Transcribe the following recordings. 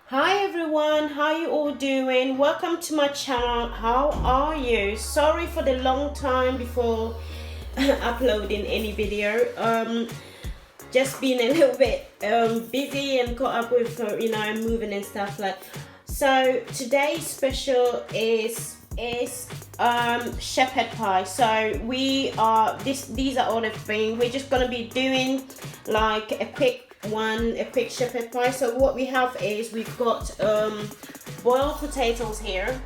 Hi everyone, how you all doing? Welcome to my channel. How are you? Sorry for the long time before uploading any video. Just been a little bit busy and caught up with moving and stuff like. So today's special is shepherd pie. So these are all the things we're just gonna be doing, like a quick shepherd pie. So what we have is we've got boiled potatoes here,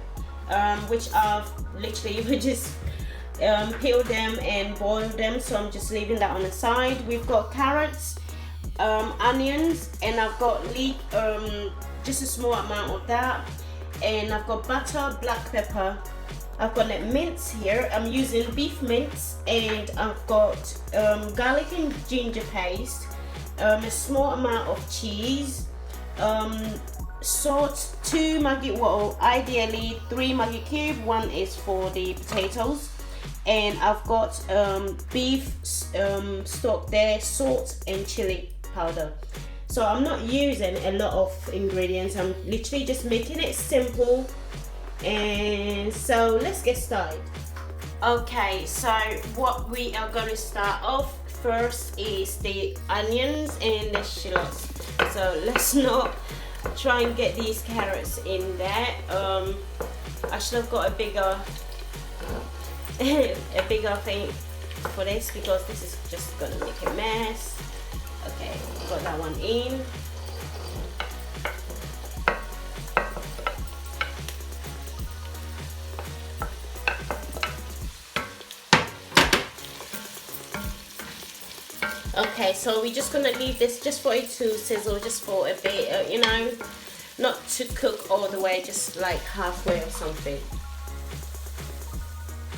which I've literally we just peel them and boil them, so I'm just leaving that on the side. We've got carrots, onions, and I've got just a small amount of that, and I've got butter, black pepper. I've got mince here. I'm using beef mince, and I've got garlic and ginger paste, a small amount of cheese, salt, 2 Maggi, well ideally 3 Maggi cube, 1 is for the potatoes, and I've got beef stock there, salt and chili powder. So I'm not using a lot of ingredients, I'm literally just making it simple. And so let's get started. Okay, so what we are going to start off first is the onions and the shallots. So let's not try and get these carrots in there. I should have got a bigger thing for this, because this is just gonna make a mess. Okay, got that one in. Okay, so we're just gonna leave this just for it to sizzle, just for a bit, not to cook all the way, just like halfway or something.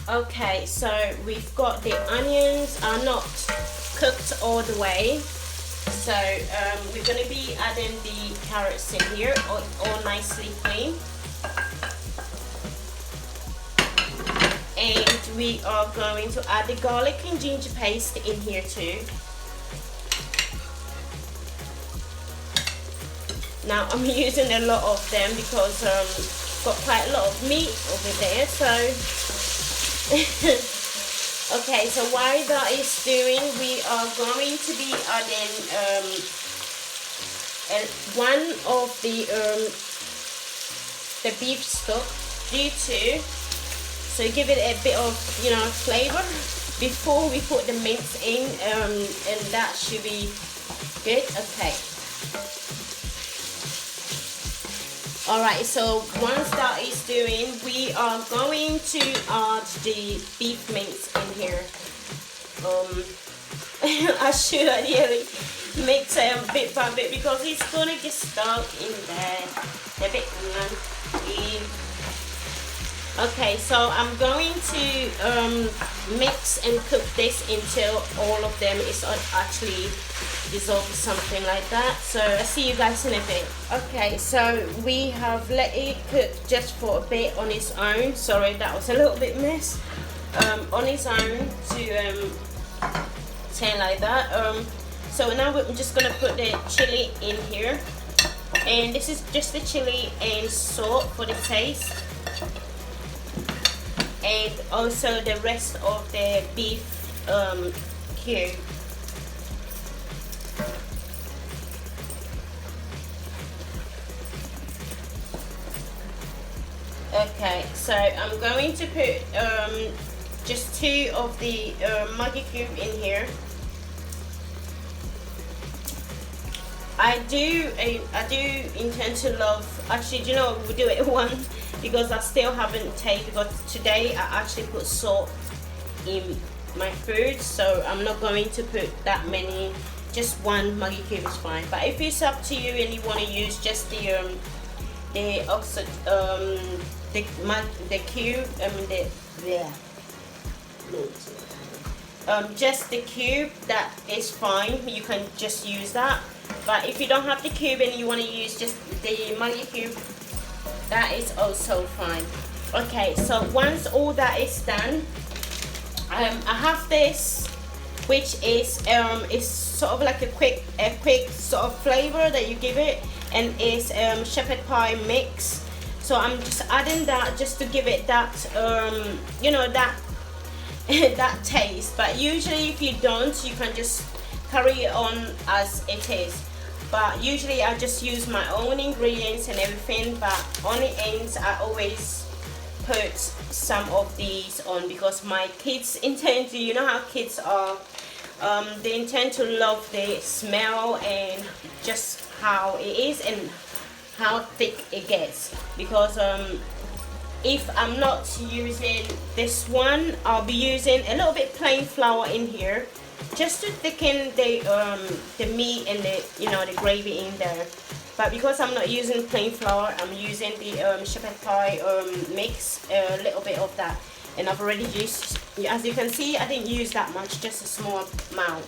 Okay, so we've got the onions are not cooked all the way, so we're gonna be adding the carrots in here, all nicely clean. And we are going to add the garlic and ginger paste in here too. Now I'm using a lot of them because got quite a lot of meat over there. So okay, so while that is stewing, we are going to be adding one of the beef stock, due to so give it a bit of flavor before we put the mince in, and that should be good. Okay. Alright, so once that is doing, we are going to add the beef mince in here. I should ideally mix it bit by bit, because it's gonna get stuck in there a bit. Okay, so I'm going to mix and cook this until all of them is actually dissolved, something like that. So I'll see you guys in a bit. Okay, so we have let it cook just for a bit on its own. Sorry, that was a little bit mess. On its own to turn like that. So now we're just gonna put the chili in here, and this is just the chili and salt for the taste, and also the rest of the beef cube. Okay, so I'm going to put just 2 of the Maggi cube in here. I do intend to actually, we'll do it one, because I still haven't tasted, because today I actually put salt in my food, so I'm not going to put that many. Just 1 Maggi cube is fine. But if it's up to you and you want to use just the cube, just the cube, that is fine. You can just use that. But if you don't have the cube and you want to use just the Maggi cube, that is also fine. Okay, so once all that is done, I have this which is sort of like a quick sort of flavor that you give it, and it's shepherd pie mix. So I'm just adding that just to give it that you know, that that taste. But usually if you don't, you can just carry it on as it is. But usually I just use my own ingredients and everything, but on the ends I always put some of these on, because my kids intend to, you know how kids are, they intend to love the smell and just how it is and how thick it gets. Because if I'm not using this one, I'll be using a little bit plain flour in here just to thicken the meat and the, you know, the gravy in there. But because I'm not using plain flour, I'm using the shepherd pie mix, a little bit of that, and I've already used, as you can see, I didn't use that much, just a small amount.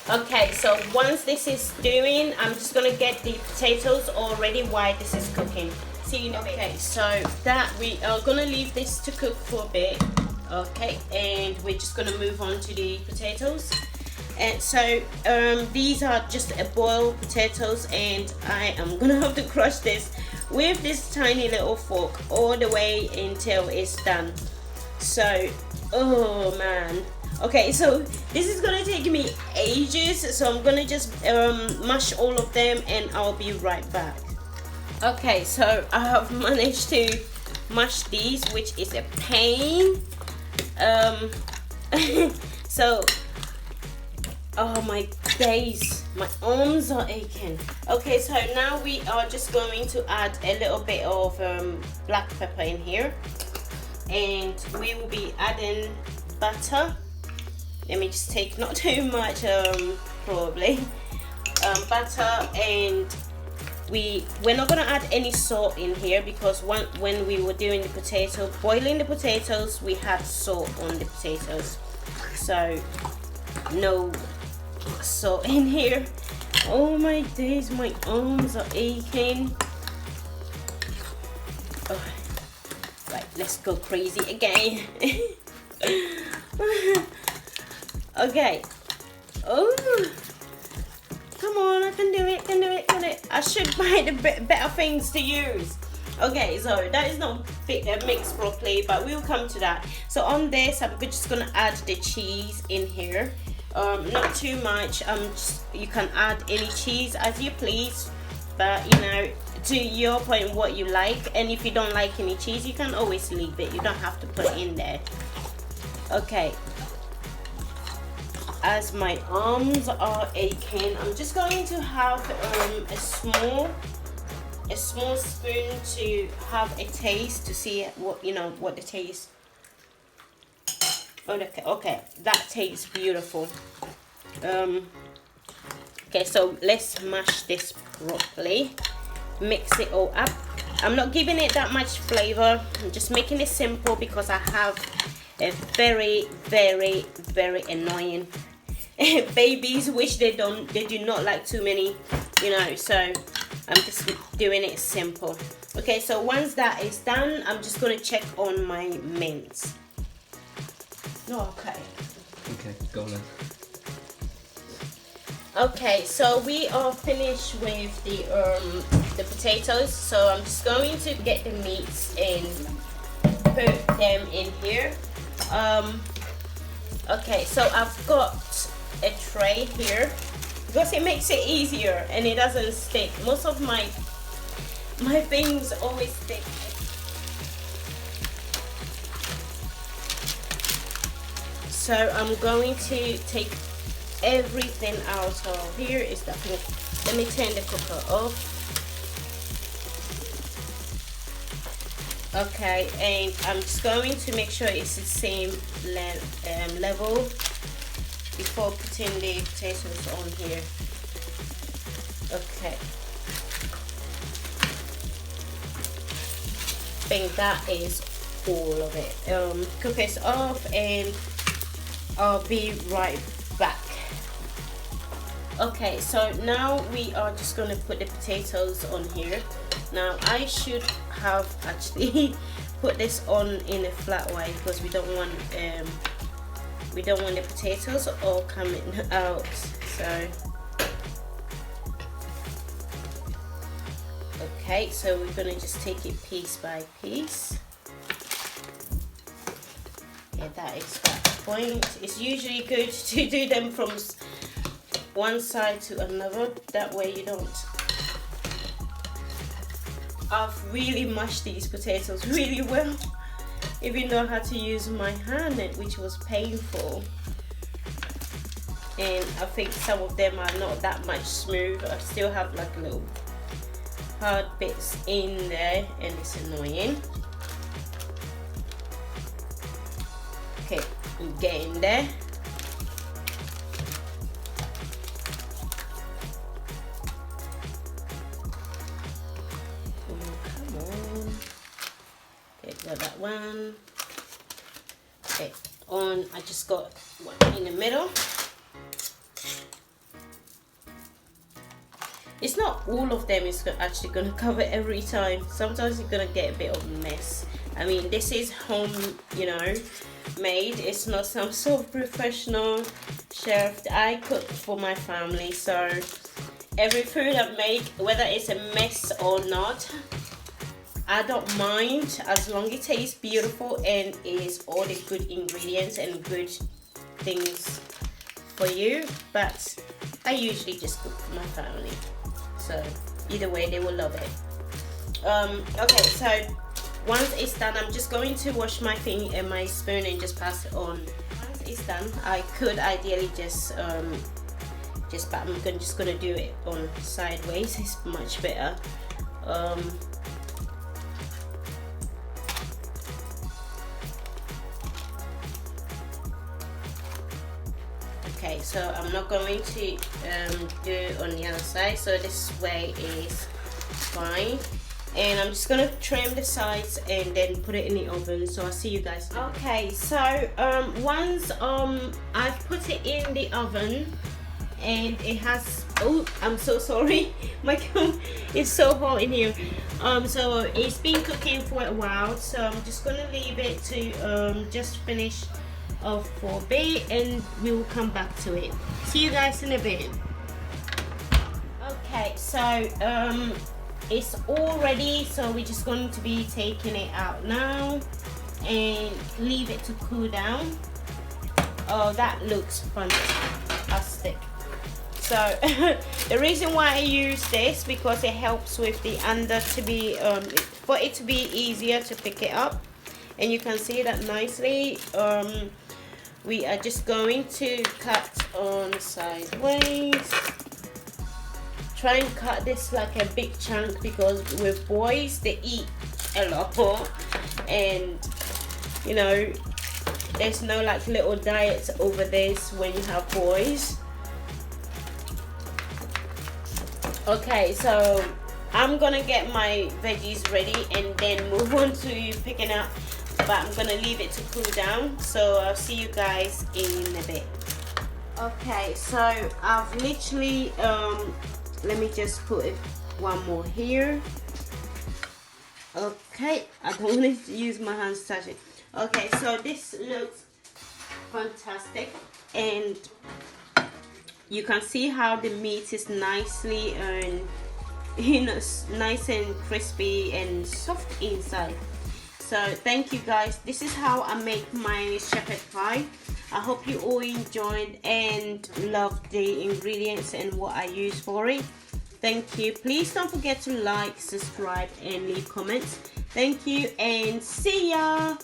Okay, so once this is doing, I'm just gonna get the potatoes already while this is cooking. See you in a bit. Okay, so that we are gonna leave this to cook for a bit. Okay, and we're just gonna move on to the potatoes. And so these are just a boiled potatoes, and I am gonna have to crush this with this tiny little fork all the way until it's done. So, oh man. Okay, so this is gonna take me ages, so I'm gonna just mash all of them and I'll be right back. Okay, so I have managed to mash these, which is a pain. So, oh my days, my arms are aching. Okay, so now we are just going to add a little bit of black pepper in here, and we will be adding butter. Let me just take not too much, probably butter, and we're not gonna add any salt in here, because when we were doing the boiling the potatoes, we had salt on the potatoes, so no salt in here. Oh my days, my arms are aching. Oh, right, let's go crazy again. Okay. Oh, come on, I can do it, can do it, can do it. I should buy the better things to use. Okay, so that is not mixed properly, but we'll come to that. So on this, I'm just gonna add the cheese in here. Not too much. You can add any cheese as you please, but you know, to your point, what you like. And if you don't like any cheese, you can always leave it. You don't have to put it in there. Okay. As my arms are aching, I'm just going to have a small spoon to have a taste, to see what, you know, what the taste. Okay, that tastes beautiful. Okay, so let's mash this properly, mix it all up. I'm not giving it that much flavor, I'm just making it simple because I have a very, very, very annoying babies, which they do not like too many, you know, so I'm just doing it simple. Okay, so once that is done, I'm just going to check on my mince. Okay, go on then. Okay, so we are finished with the potatoes, so I'm just going to get the meats and put them in here. Okay, so I've got a tray here because it makes it easier and it doesn't stick. Most of my things always stick. So I'm going to take everything out. So here is the thing. Let me turn the cooker off. Okay, and I'm just going to make sure it's the same level before putting the potatoes on here. Okay, I think that is all of it. Cook this off and I'll be right back. Okay, so now we are just going to put the potatoes on here. Now I should have actually put this on in a flat way because we don't want we don't want the potatoes all coming out. So okay, so we're gonna just take it piece by piece. Yeah, that is that point. It's usually good to do them from one side to another, that way you don't. I've really mashed these potatoes really well, even though I had to use my hand, which was painful. And I think some of them are not that much smooth. I still have like little hard bits in there, and it's annoying. Okay, I'm getting there. Come on. Okay, got that one. Okay, I just got one in the middle. It's not all of them is actually going to cover every time. Sometimes you're going to get a bit of a mess. I mean, this is home, you know, made. It's not some sort of professional chef. I cook for my family, so every food I make, whether it's a mess or not, I don't mind, as long as it tastes beautiful and is all the good ingredients and good things for you. But I usually just cook for my family, so either way they will love it. Okay, so once it's done, I'm just going to wash my thing and my spoon and just pass it on. Once it's done, I could ideally just but I'm just gonna do it on sideways. It's much better. Okay, so I'm not going to do it on the other side, so this way is fine. And I'm just gonna trim the sides and then put it in the oven, so I'll see you guys. Okay, so once I've put it in the oven and it has, oh, I'm so sorry, my gum is so hot in here. So it's been cooking for a while, so I'm just gonna leave it to just finish off for a bit, and we will come back to it. See you guys in a bit. Okay, so it's all ready, so we're just going to be taking it out now and leave it to cool down. Oh, that looks fantastic. So the reason why I use this, because it helps with the under to be for it to be easier to pick it up, and you can see that nicely. We are just going to cut on sideways. Try and cut this like a big chunk, because with boys they eat a lot more, and you know, there's no like little diets over this when you have boys. Okay, so I'm gonna get my veggies ready and then move on to picking up, but I'm gonna leave it to cool down, so I'll see you guys in a bit. Okay, so I've literally let me just put it one more here. Okay, I don't want to use my hands to touch it. Okay, so this looks fantastic, and you can see how the meat is nicely you know, nice and crispy and soft inside. So thank you guys. This is how I make my shepherd pie. I hope you all enjoyed and loved the ingredients and what I use for it. Thank you. Please don't forget to like, subscribe and leave comments. Thank you and see ya.